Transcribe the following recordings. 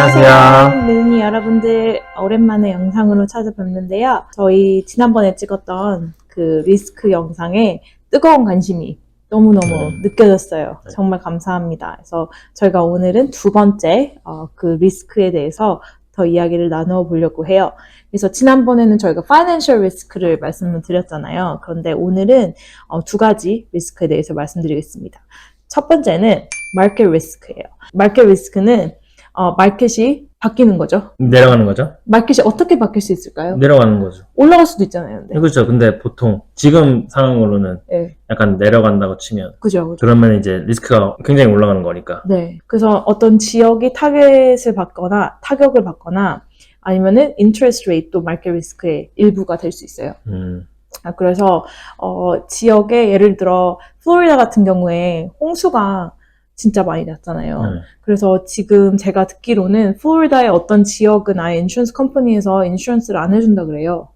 안녕하세요. 네, 여러분들 오랜만에 영상으로 찾아뵙는데요. 저희 지난번에 찍었던 그 리스크 영상에 뜨거운 관심이 너무너무 느껴졌어요. 정말 감사합니다. 그래서 저희가 오늘은 두 번째 그 리스크에 대해서 더 이야기를 나누어 보려고 해요. 그래서 지난번에는 저희가 파이낸셜 리스크를 말씀을 드렸잖아요. 그런데 오늘은 두 가지 리스크에 대해서 말씀드리겠습니다. 첫 번째는 마켓 리스크예요. 마켓 리스크는 마켓이 바뀌는 거죠. 내려가는 거죠? 마켓이 어떻게 바뀔 수 있을까요? 내려가는 거죠. 올라갈 수도 있잖아요. 근데. 그렇죠. 근데 보통 지금 상황으로는 네. 약간 내려간다고 치면 그죠. 그러면 이제 리스크가 굉장히 올라가는 거니까. 네. 그래서 어떤 지역이 타겟을 받거나 타격을 받거나 아니면은 인트레스트 레이트도 마켓 리스크의 일부가 될 수 있어요. 그래서 지역에 예를 들어 플로리다 같은 경우에 홍수가 진짜 많이 났잖아요. 그래서 지금 제가 듣기로는 플로리다의 어떤 지역은 아예 인슈런스 컴퍼니에서 인슈런스를 안 해준다 그래요.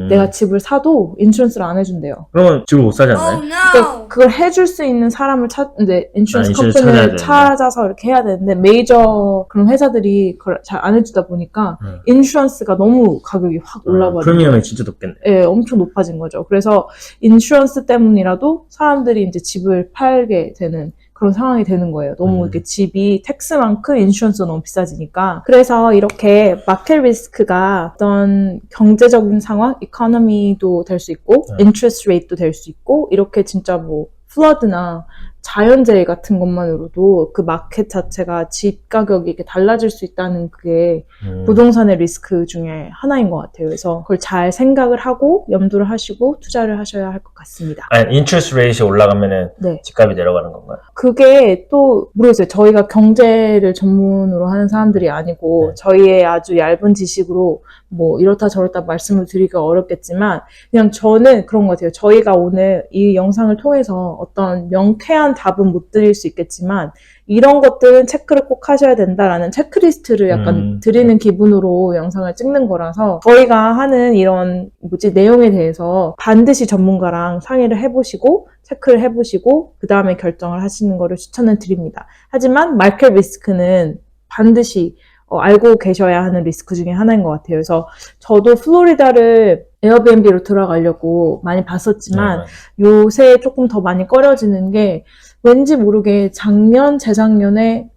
내가 집을 사도 인슈런스를 안 해준대요. 그러면 집을 못 사지 않나요? 그러니까 그걸 해줄 수 있는 사람을 이제 인슈런스 인슈런스 컴퍼니를 찾아서 이렇게 해야 되는데 메이저 그런 회사들이 그걸 잘 안 해주다 보니까 인슈런스가 너무 가격이 확 올라버리고 프리미엄이 진짜 높겠네. 예, 엄청 높아진 거죠. 그래서 인슈런스 때문이라도 사람들이 이제 집을 팔게 되는 그런 상황이 되는 거예요. 너무 이렇게 집이 텍스만큼 인슈런스가 너무 비싸지니까. 그래서 이렇게 마켓 리스크가 어떤 경제적인 상황, 이코노미도 될 수 있고, 인트레스트 레이트도 될 수 있고, 이렇게 진짜 뭐 플러드나 자연재해 같은 것만으로도 그 마켓 자체가 집 가격이 이렇게 달라질 수 있다는 그게 부동산의 리스크 중에 하나인 것 같아요. 그래서 그걸 잘 생각을 하고 염두를 하시고 투자를 하셔야 할 것 같습니다. 아니, 인트레스트 레이트가 올라가면은 네. 집값이 내려가는 건가요? 그게 또 모르겠어요. 저희가 경제를 전문으로 하는 사람들이 아니고 저희의 아주 얇은 지식으로 뭐 이렇다 저렇다 말씀을 드리기가 어렵겠지만 그냥 저는 그런 것 같아요. 저희가 오늘 이 영상을 통해서 어떤 명쾌한 답은 못 드릴 수 있겠지만 이런 것들은 체크를 꼭 하셔야 된다라는 체크리스트를 약간 드리는 기분으로 영상을 찍는 거라서 저희가 하는 이런 내용에 대해서 반드시 전문가랑 상의를 해보시고 체크를 해보시고 그 다음에 결정을 하시는 거를 추천을 드립니다. 하지만 마켓 리스크는 반드시 알고 계셔야 하는 리스크 중에 하나인 것 같아요. 그래서 저도 플로리다를 에어비앤비로 들어가려고 많이 봤었지만 요새 조금 더 많이 꺼려지는 게 왠지 모르게 작년, 재작년에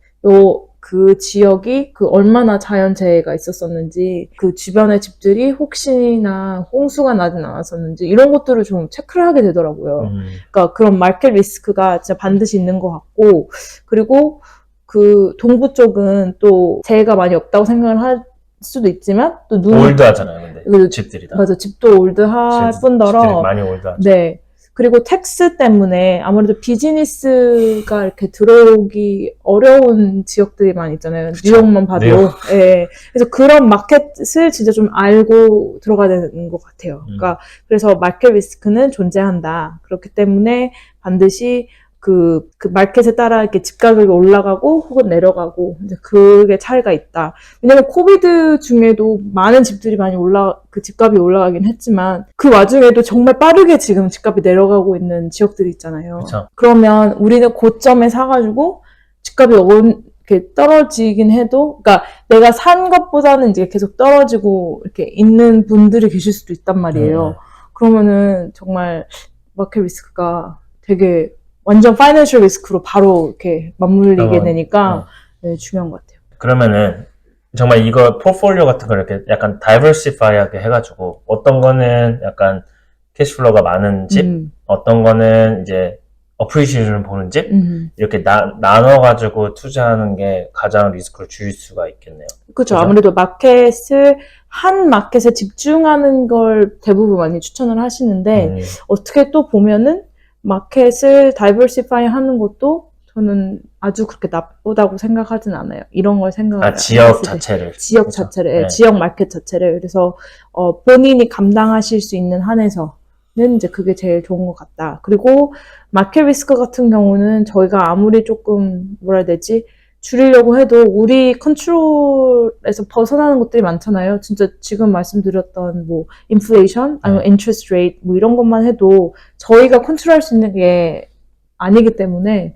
그 지역이 그 얼마나 자연재해가 있었었는지 그 주변의 집들이 혹시나 홍수가 나진 않았었는지 이런 것들을 좀 체크를 하게 되더라고요. 그러니까 그런 마켓 리스크가 진짜 반드시 있는 것 같고 그리고 그 동부 쪽은 또 재해가 많이 없다고 생각을 할 수도 있지만 또 올드하잖아요. 근데 집들이 다. 맞아. 집도 올드할 뿐더러 집들이 많이 올드하죠. 네. 그리고 텍스 때문에 아무래도 비즈니스가 이렇게 들어오기 어려운 지역들이 많이 있잖아요. 그쵸. 뉴욕만 봐도. 예. 그래서 그런 마켓을 진짜 좀 알고 들어가야 되는 것 같아요. 그러니까 그래서 마켓 리스크는 존재한다. 그렇기 때문에 반드시 그 마켓에 따라 이렇게 집 가격이 올라가고 혹은 내려가고 이제 그게 차이가 있다. 왜냐면 코비드 중에도 많은 집들이 많이 그 집값이 올라가긴 했지만 그 와중에도 정말 빠르게 지금 집값이 내려가고 있는 지역들이 있잖아요. 그쵸. 그러면 우리는 고점에 사가지고 집값이 이렇게 떨어지긴 해도, 그러니까 내가 산 것보다는 이제 계속 떨어지고 이렇게 있는 분들이 계실 수도 있단 말이에요. 그러면은 정말 마켓 리스크가 되게 완전 파이낸셜 리스크로 바로 이렇게 맞물리게 되니까 네, 중요한 것 같아요. 그러면은 정말 이거 포트폴리오 같은 걸 이렇게 약간 다이버시파이하게 해가지고 어떤 거는 약간 캐시플로우가 많은 집, 어떤 거는 이제 어프리시에이션을 보는 집 이렇게 나눠가지고 투자하는 게 가장 리스크를 줄일 수가 있겠네요. 그렇죠. 아무래도 한 마켓에 집중하는 걸 대부분 많이 추천을 하시는데 어떻게 또 보면은 마켓을 다이버시파이 하는 것도 저는 아주 그렇게 나쁘다고 생각하진 않아요. 이런 걸 생각을 지역 자체를. 지역 그렇죠? 자체를, 네. 지역 마켓 자체를. 그래서 본인이 감당하실 수 있는 한에서는 이제 그게 제일 좋은 것 같다. 그리고 마켓 리스크 같은 경우는 저희가 아무리 조금 뭐라 해야 되지? 줄이려고 해도 우리 컨트롤에서 벗어나는 것들이 많잖아요. 진짜 지금 말씀드렸던 뭐 인플레이션 아니면 인트레스트 레이트 뭐 이런 것만 해도 저희가 컨트롤할 수 있는 게 아니기 때문에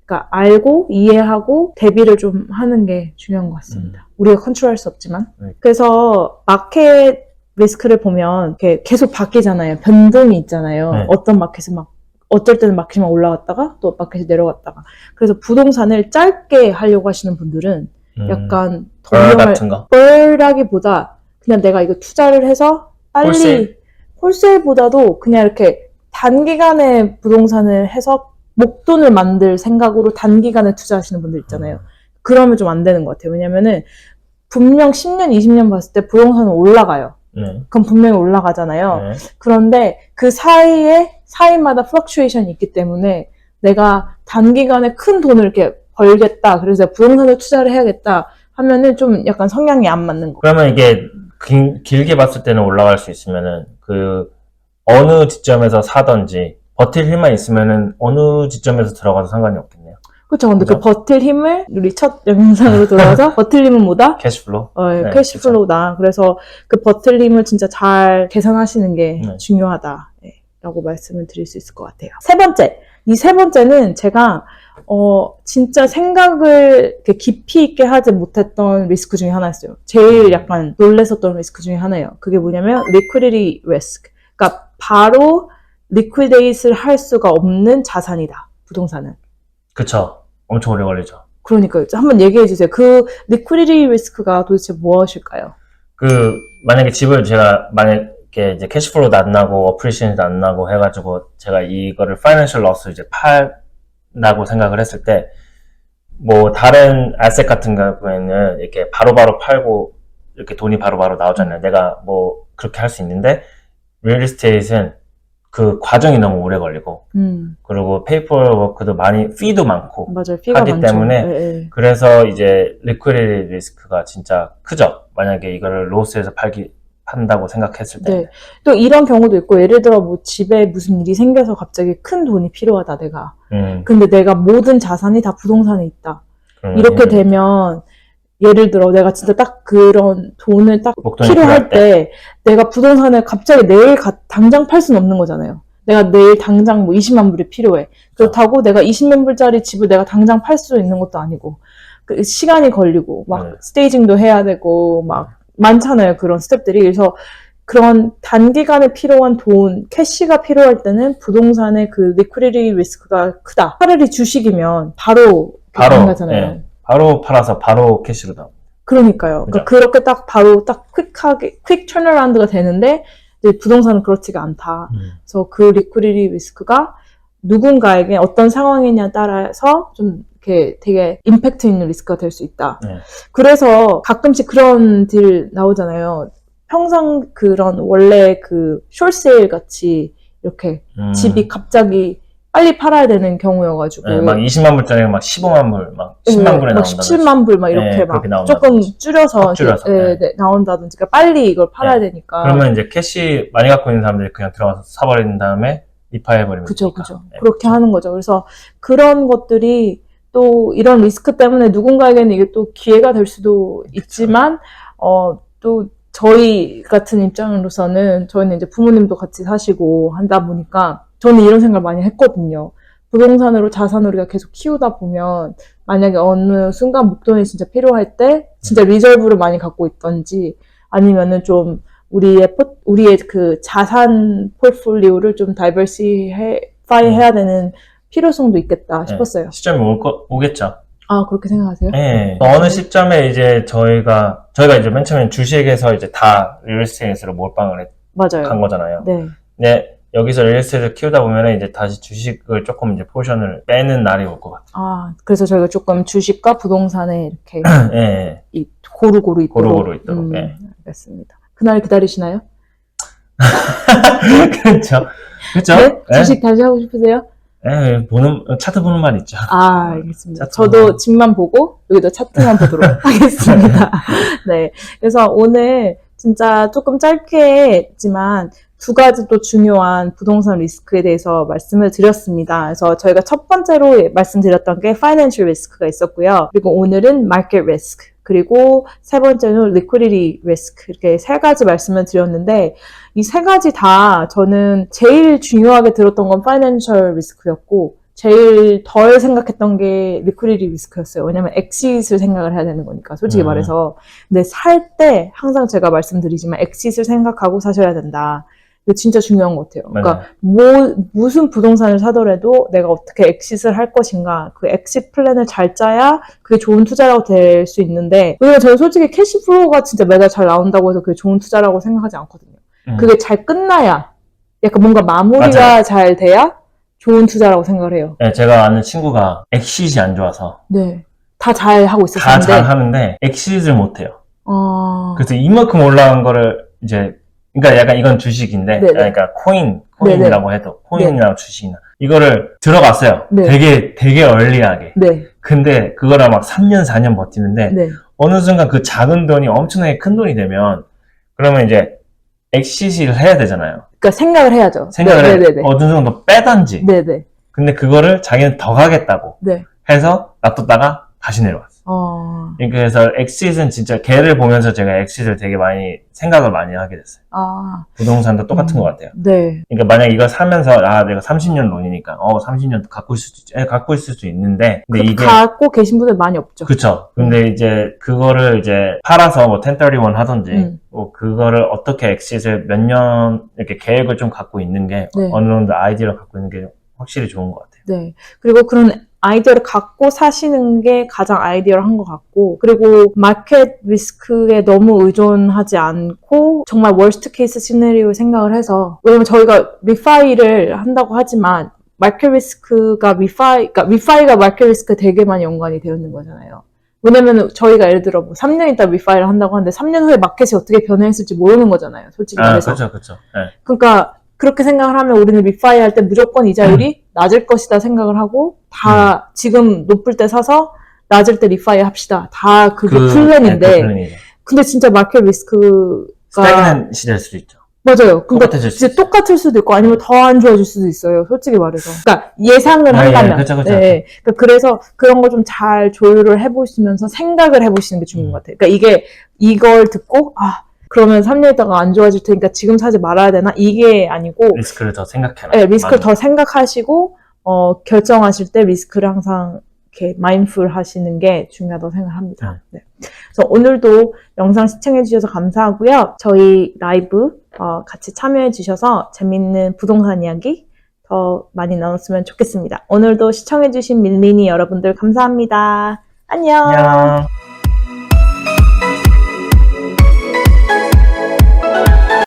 그러니까 알고 이해하고 대비를 좀 하는 게 중요한 것 같습니다. 우리가 컨트롤할 수 없지만. 그래서 마켓 리스크를 보면 이렇게 계속 바뀌잖아요. 변동이 있잖아요. 네. 어떤 마켓은 막 어쩔 때는 마켓이 막 올라갔다가 또 마켓이 내려갔다가. 그래서 부동산을 짧게 하려고 하시는 분들은 약간 벌 같은 거. 벌라기보다 그냥 내가 이거 투자를 해서 빨리 홀세일? 홀세일보다도 그냥 이렇게 단기간에 부동산을 해서 목돈을 만들 생각으로 단기간에 투자하시는 분들 있잖아요. 그러면 좀 안 되는 것 같아요. 왜냐면은 분명 10년, 20년 봤을 때 부동산은 올라가요. 그럼 분명히 올라가잖아요. 네. 그런데 그 사이마다 플럭추에이션이 있기 때문에 내가 단기간에 큰 돈을 이렇게 벌겠다. 그래서 부동산에 투자를 해야겠다 하면은 좀 약간 성향이 안 맞는 거. 그러면 이게 길게 봤을 때는 올라갈 수 있으면은 그 어느 지점에서 사든지 버틸 힘만 있으면은 어느 지점에서 들어가도 상관이 없겠네요. 그렇죠. 근데 그죠? 그 버틸 힘을 우리 첫 영상으로 돌아와서 버틸 힘은 뭐다? 캐시플로우. 네, 캐시플로우다. 그래서 그 버틸 힘을 진짜 잘 계산하시는 게 네. 중요하다. 라고 말씀을 드릴 수 있을 것 같아요. 세 번째. 이 세 번째는 제가 진짜 생각을 이렇게 깊이 있게 하지 못했던 리스크 중에 하나였어요. 제일 약간 놀랬었던 리스크 중에 하나예요. 그게 뭐냐면 liquidity risk. 그러니까 바로 리퀴데이트를 할 수가 없는 자산이다. 부동산은. 그쵸. 엄청 오래 걸리죠. 그러니까요. 한번 얘기해 주세요. 그 liquidity risk가 도대체 무엇일까요? 만약에 집을 제가 만약에 이제 캐시플로우도 안 나고 어프리시에이션도 안 나고 해가지고 제가 이거를 파이낸셜 러스 이제 팔다고 생각을 했을 때 뭐 다른 아셋 같은 경우에는 이렇게 바로바로 팔고 이렇게 돈이 바로바로 나오잖아요. 내가 뭐 그렇게 할 수 있는데 리얼 에스테이트는 그 과정이 너무 오래 걸리고 그리고 페이퍼워크도 많이 피도 많고 맞아요. 피가 하기 많죠. 때문에 네. 그래서 이제 리퀴디티 리스크가 진짜 크죠. 만약에 이거를 로스에서 판다고 생각했을 때. 네. 또 이런 경우도 있고 예를 들어 뭐 집에 무슨 일이 생겨서 갑자기 큰 돈이 필요하다 내가. 근데 내가 모든 자산이 다 부동산에 있다. 이렇게 되면 예를 들어 내가 진짜 딱 그런 돈을 딱 필요할 때 내가 부동산을 갑자기 내일 당장 팔 수는 없는 거잖아요. 내가 내일 당장 뭐 20만 불이 필요해. 그렇다고 내가 20만 불짜리 집을 내가 당장 팔 수 있는 것도 아니고 그 시간이 걸리고 막 스테이징도 해야 되고 막 많잖아요. 그런 스텝들이. 그래서 그런 단기간에 필요한 돈, 캐시가 필요할 때는 부동산의 그 리퀴디티 리스크가 크다. 차라리 주식이면 바로 가능하잖아요. 네. 바로 팔아서 바로 캐시로 나옵니다. 그러니까요. 그러니까 그렇게 딱 바로 딱 퀵 턴어라운드가 되는데 이제 부동산은 그렇지가 않다. 그래서 그 리퀴디티 리스크가 누군가에게 어떤 상황이냐에 따라서 좀 이렇게 되게 임팩트 있는 리스크가 될 수 있다. 그래서 가끔씩 그런 딜 나오잖아요. 평상 그런 원래 그 숏세일 같이 이렇게 집이 갑자기 빨리 팔아야 되는 경우여가지고. 네, 막 20만 불짜리가 막 15만 불, 막 10만 불에 나온다. 17만 불 막 이렇게 네, 막 조금 줄여서 나온다든지. 그러니까 빨리 이걸 팔아야 되니까. 그러면 이제 캐시 많이 갖고 있는 사람들이 그냥 들어가서 사버린 다음에 리파해버리면 그죠. 그렇게 하는 거죠. 그래서 그런 것들이 또 이런 리스크 때문에 누군가에게는 이게 또 기회가 될 수도 있지만, 또 저희 같은 입장으로서는 저희는 이제 부모님도 같이 사시고 한다 보니까 저는 이런 생각을 많이 했거든요. 부동산으로 자산을 우리가 계속 키우다 보면 만약에 어느 순간 목돈이 진짜 필요할 때 진짜 리저브를 많이 갖고 있던지 아니면은 좀 우리의 그 자산 포트폴리오를 좀 다이버시파이 해야 되는 필요성도 있겠다 싶었어요. 시점이 오겠죠. 아, 그렇게 생각하세요? 네. 어느 시점에 이제 저희가 이제 맨 처음에 주식에서 이제 다 리얼에스테이트로 몰빵을 간 거잖아요. 네. 네. 여기서 리얼에스테이트를 키우다 보면 이제 다시 주식을 조금 이제 포션을 빼는 날이 올 것 같아요. 아, 그래서 저희가 조금 주식과 부동산에 이렇게 네. 고루고루 있도록. 네. 알겠습니다. 그날 기다리시나요? 그렇죠. 네? 주식 다시 하고 싶으세요? 네, 차트 보는 말 있죠. 아, 알겠습니다. 저도 집만 보고 여기도 차트만 보도록 하겠습니다. 네. 그래서 오늘 진짜 조금 짧게 했지만 두 가지 또 중요한 부동산 리스크에 대해서 말씀을 드렸습니다. 그래서 저희가 첫 번째로 말씀드렸던 게 파이낸셜 리스크가 있었고요. 그리고 오늘은 마켓 리스크, 그리고 세 번째는 liquidity risk, 이렇게 세 가지 말씀을 드렸는데 이 세 가지 다 저는 제일 중요하게 들었던 건 파이낸셜 리스크였고 제일 덜 생각했던 게 리퀴디티 리스크였어요. 왜냐면 엑싯을 생각을 해야 되는 거니까, 솔직히 말해서. 근데 살 때 항상 제가 말씀드리지만 엑싯을 생각하고 사셔야 된다. 이거 진짜 중요한 것 같아요. 그러니까 무슨 부동산을 사더라도 내가 어떻게 엑싯을 할 것인가, 그 엑싯 플랜을 잘 짜야 그게 좋은 투자라고 될 수 있는데, 왜냐면 저는 솔직히 캐시플로우가 진짜 매달 잘 나온다고 해서 그게 좋은 투자라고 생각하지 않거든요. 그게 잘 끝나야, 약간 뭔가 마무리가 맞아요. 잘 돼야 좋은 투자라고 생각을 해요. 네, 제가 아는 친구가 엑싯이 안 좋아서 네. 다 잘 하고 다 있었는데. 잘 하는데 엑싯을 못 해요. 어... 그래서 이만큼 올라간 거를 이제, 그러니까 약간 이건 주식인데, 네네. 그러니까 코인이라고 해도, 코인이나 주식이나, 이거를 들어갔어요. 네. 되게 얼리하게. 네. 근데 그거를 막 3년, 4년 버티는데, 네. 어느 순간 그 작은 돈이 엄청나게 큰 돈이 되면, 그러면 이제 엑싯을 해야 되잖아요. 그러니까 생각을 해야죠. 생각을 해. 네네네. 어느 정도 빼던지. 네네. 근데 그거를 자기는 더 가겠다고 네. 해서 놔뒀다가 다시 내려왔어. 그래서 엑싯은 진짜 걔를 보면서 제가 엑싯을 되게 많이 생각을 많이 하게 됐어요. 부동산도 똑같은 것 같아요. 네. 그러니까 만약 이걸 사면서 내가 30년 론이니까 30년 갖고 있을 수 있는데, 근데 이게 갖고 계신 분들 많이 없죠. 그쵸. 근데 이제 그거를 이제 팔아서 뭐 1031 하던지 뭐 그거를 어떻게 엑싯을 몇 년 이렇게 계획을 좀 갖고 있는 게 네. 어느 정도 아이디어를 갖고 있는 게 확실히 좋은 것 같아요. 네. 그리고 그런 아이디어를 갖고 사시는 게 가장 아이디어한 것 같고, 그리고 마켓 리스크에 너무 의존하지 않고 정말 월스트 케이스 시나리오 생각을 해서, 왜냐면 저희가 리파이를 한다고 하지만 마켓 리스크가 리파이가 마켓 리스크 되게 많이 연관이 되어 있는 거잖아요. 왜냐면 저희가 예를 들어 뭐 3년 있다 리파이를 한다고 하는데 3년 후에 마켓이 어떻게 변화했을지 모르는 거잖아요, 솔직히 말해서. 그렇죠. 네. 그러니까 그렇게 생각을 하면 우리는 리파이 할 때 무조건 이자율이 낮을 것이다 생각을 하고, 다 지금 높을 때 사서 낮을 때 리파이 합시다. 다 그게 플랜인데. 근데 진짜 마켓 리스크가 스태그넌시 될 수도 있죠. 맞아요. 그러니까 똑같아질 진짜 똑같을 수도 있고 아니면 더 안 좋아질 수도 있어요, 솔직히 말해서. 그러니까 예상을 한다면. 그쵸. 네. 그러니까 그래서 그런 거 좀 잘 조율을 해보시면서 생각을 해보시는 게 중요한 것 같아요. 그러니까 이걸 듣고 그러면 3년 있다가 안 좋아질 테니까 지금 사지 말아야 되나? 이게 아니고 리스크를 더 생각해라. 네, 리스크를 더 생각하시고 결정하실 때 리스크를 항상 이렇게 마인드풀 하시는 게 중요하다고 생각합니다. 네. 그래서 오늘도 영상 시청해 주셔서 감사하고요. 저희 라이브 같이 참여해 주셔서 재밌는 부동산 이야기 더 많이 나눴으면 좋겠습니다. 오늘도 시청해 주신 밀리니 여러분들 감사합니다. 안녕.